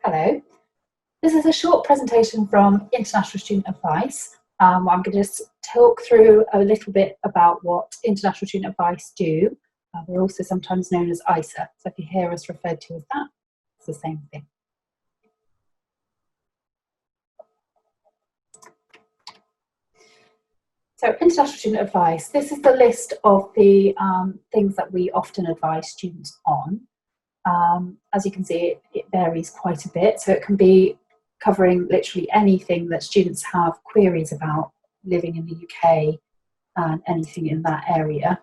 Hello. This is a short presentation from International Student Advice. I'm going to just talk through a little bit about what International Student Advice do. We're also sometimes known as ISA, so if you hear us referred to as that, it's the same thing. So International Student Advice, this is the list of the things that we often advise students on. As you can see, it varies quite a bit, so it can be covering literally anything that students have queries about living in the UK and anything in that area.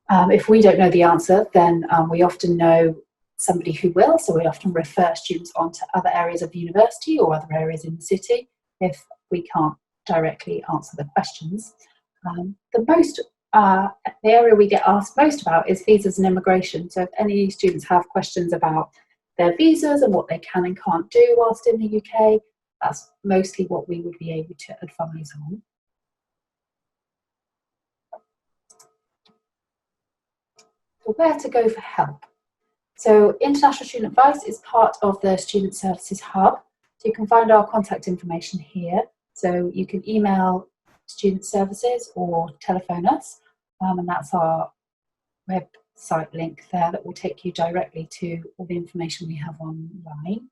If we don't know the answer, then we often know somebody who will, so we often refer students on to other areas of the university or other areas in the city if we can't directly answer the questions. The area we get asked most about is visas and immigration. So if any students have questions about their visas and what they can and can't do whilst in the UK, that's mostly what we would be able to advise on. So where to go for help? So International Student Advice is part of the Student Services Hub. So you can find our contact information here. So you can email Student Services or telephone us, and that's our website link there that will take you directly to all the information we have online.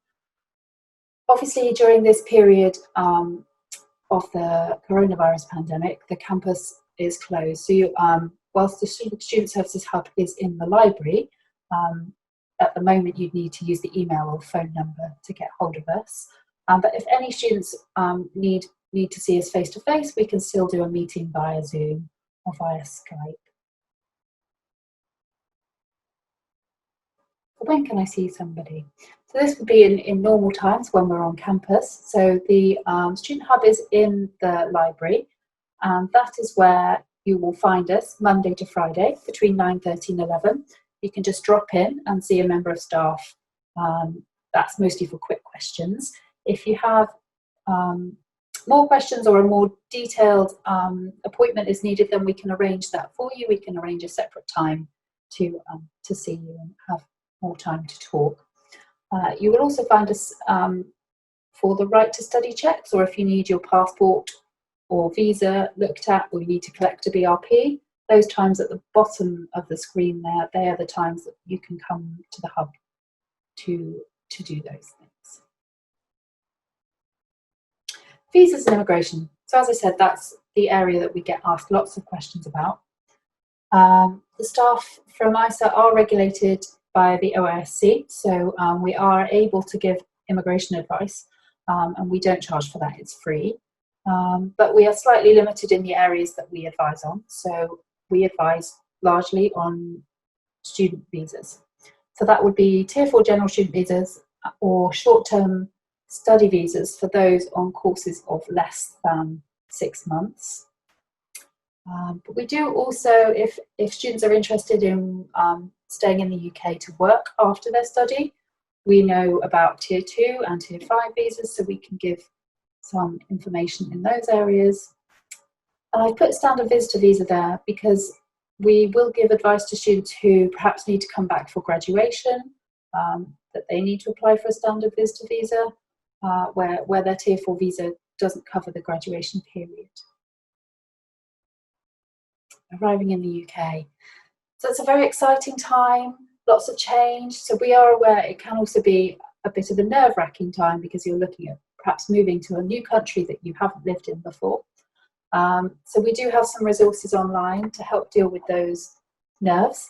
Obviously, during this period of the coronavirus pandemic, the campus is closed. So whilst the Student Services Hub is in the library, at the moment you'd need to use the email or phone number to get hold of us. But if any students need to see us face to face, we can still do a meeting via Zoom or via Skype. When can I see somebody? So this would be in normal times when we're on campus. So the Student Hub is in the library, and that is where you will find us Monday to Friday between 9:30 and 11. You can just drop in and see a member of staff. That's mostly for quick questions. If you have more questions or a more detailed appointment is needed, then we can arrange that for you. We can arrange a separate time to see you and have more time to talk. You will also find us for the right to study checks, or if you need your passport or visa looked at, or you need to collect a BRP. Those times at the bottom of the screen there, they are the times that you can come to the hub to do those things. Visas and immigration. So as I said, that's the area that we get asked lots of questions about. The staff from ISA are regulated by the OISC, so we are able to give immigration advice, and we don't charge for that, it's free. But we are slightly limited in the areas that we advise on, so we advise largely on student visas. So that would be Tier 4 general student visas or short-term study visas for those on courses of less than 6 months. But we do also, if students are interested in staying in the UK to work after their study, we know about Tier 2 and Tier 5 visas, so we can give some information in those areas. And I put standard visitor visa there because we will give advice to students who perhaps need to come back for graduation, that they need to apply for a standard visitor visa, where their Tier 4 visa doesn't cover the graduation period. Arriving in the UK. So it's a very exciting time, lots of change. So we are aware it can also be a bit of a nerve-wracking time because you're looking at perhaps moving to a new country that you haven't lived in before. So we do have some resources online to help deal with those nerves.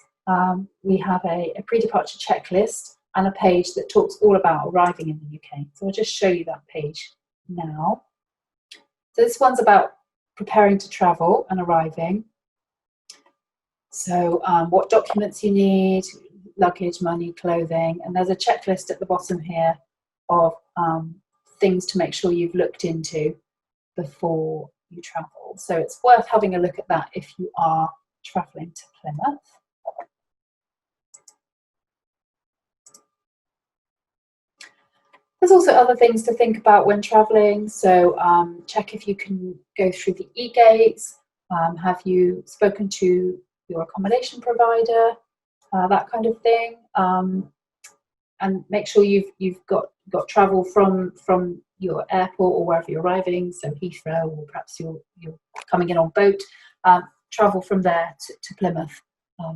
We have a pre-departure checklist and a page that talks all about arriving in the UK. So I'll just show you that page now. So this one's about preparing to travel and arriving. So what documents you need, luggage, money, clothing, and there's a checklist at the bottom here of things to make sure you've looked into before you travel. So it's worth having a look at that if you are travelling to Plymouth. There's also other things to think about when travelling. So check if you can go through the e-gates. Have you spoken to your accommodation provider? That kind of thing. and make sure you've got travel from your airport or wherever you're arriving, so Heathrow, or perhaps you're coming in on boat. Travel from there to Plymouth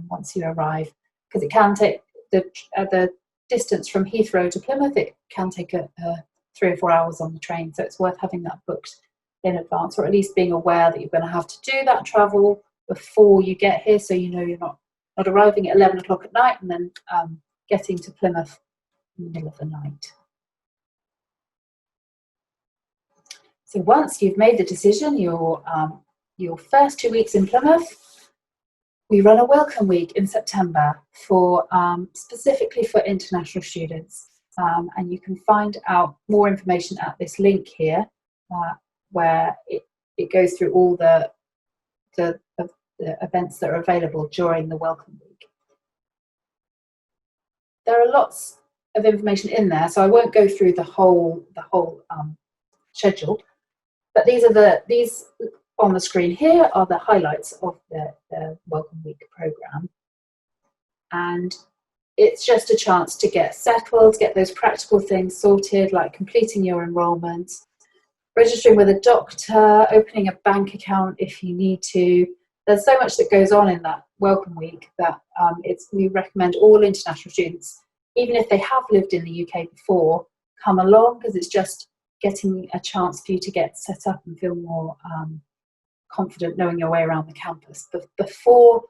once you arrive, because it can take the distance from Heathrow to Plymouth. It can take 3 or 4 hours on the train, so it's worth having that booked in advance, or at least being aware that you're going to have to do that travel before you get here, so you know you're not arriving at 11 o'clock at night and then getting to Plymouth in the middle of the night. So once you've made the decision, your first 2 weeks in Plymouth, we run a welcome week in September for specifically for international students, and you can find out more information at this link here, where it goes through all the events that are available during the welcome week. There are lots of information in there, so I won't go through the whole schedule, but these on the screen here are the highlights of the welcome week program, and it's just a chance to get settled, get those practical things sorted, like completing your enrolment, registering with a doctor, opening a bank account if you need to. There's so much that goes on in that welcome week that we recommend all international students, even if they have lived in the UK before, come along, because it's just getting a chance for you to get set up and feel more confident knowing your way around the campus. But before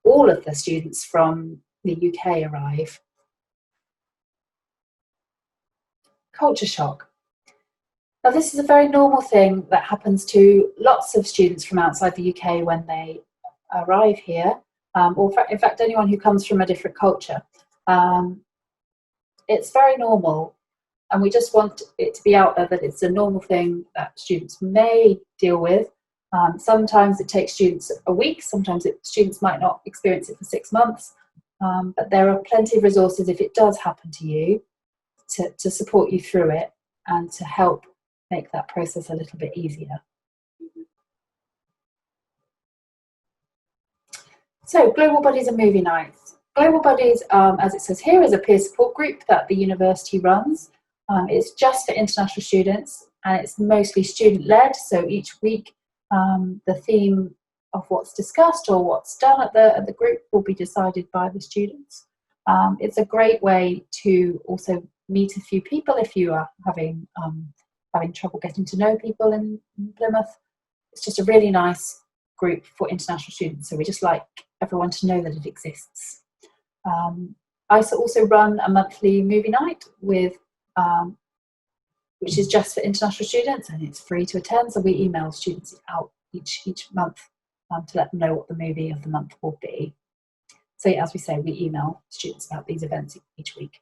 all of the students from the UK arrive. Culture shock. Now, this is a very normal thing that happens to lots of students from outside the UK when they arrive here, or in fact anyone who comes from a different culture. It's very normal, and we just want it to be out there that it's a normal thing that students may deal with. Sometimes it takes students a week, sometimes students might not experience it for 6 months, but there are plenty of resources if it does happen to you to support you through it and to help make that process a little bit easier. So, Global Buddies and Movie Nights. Global Buddies, as it says here, is a peer support group that the university runs. It's just for international students, and it's mostly student-led, so each week the theme of what's discussed or what's done at the group will be decided by the students. It's a great way to also meet a few people if you are having trouble getting to know people in Plymouth. It's just a really nice group for international students, so we just like everyone to know that it exists. I also run a monthly movie night with which is just for international students, and it's free to attend, so we email students out each month to let them know what the movie of the month will be. So as we say, we email students about these events each week.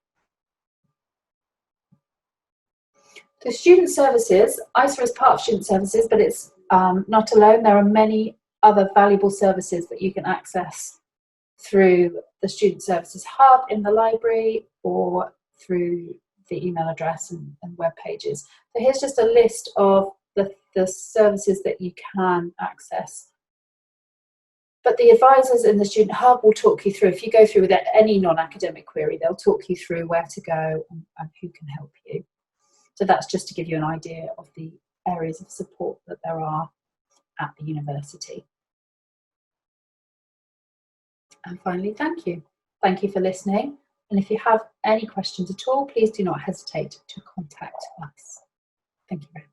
So student services, ISA is part of student services, but it's not alone. There are many other valuable services that you can access through the Student Services Hub in the library or through the email address and web pages. So here's just a list of the services that you can access. But the advisors in the Student Hub will talk you through, if you go through with any non-academic query, they'll talk you through where to go and who can help you. So that's just to give you an idea of the areas of support that there are at the university. And finally, thank you. Thank you for listening. And if you have any questions at all, please do not hesitate to contact us. Thank you very much.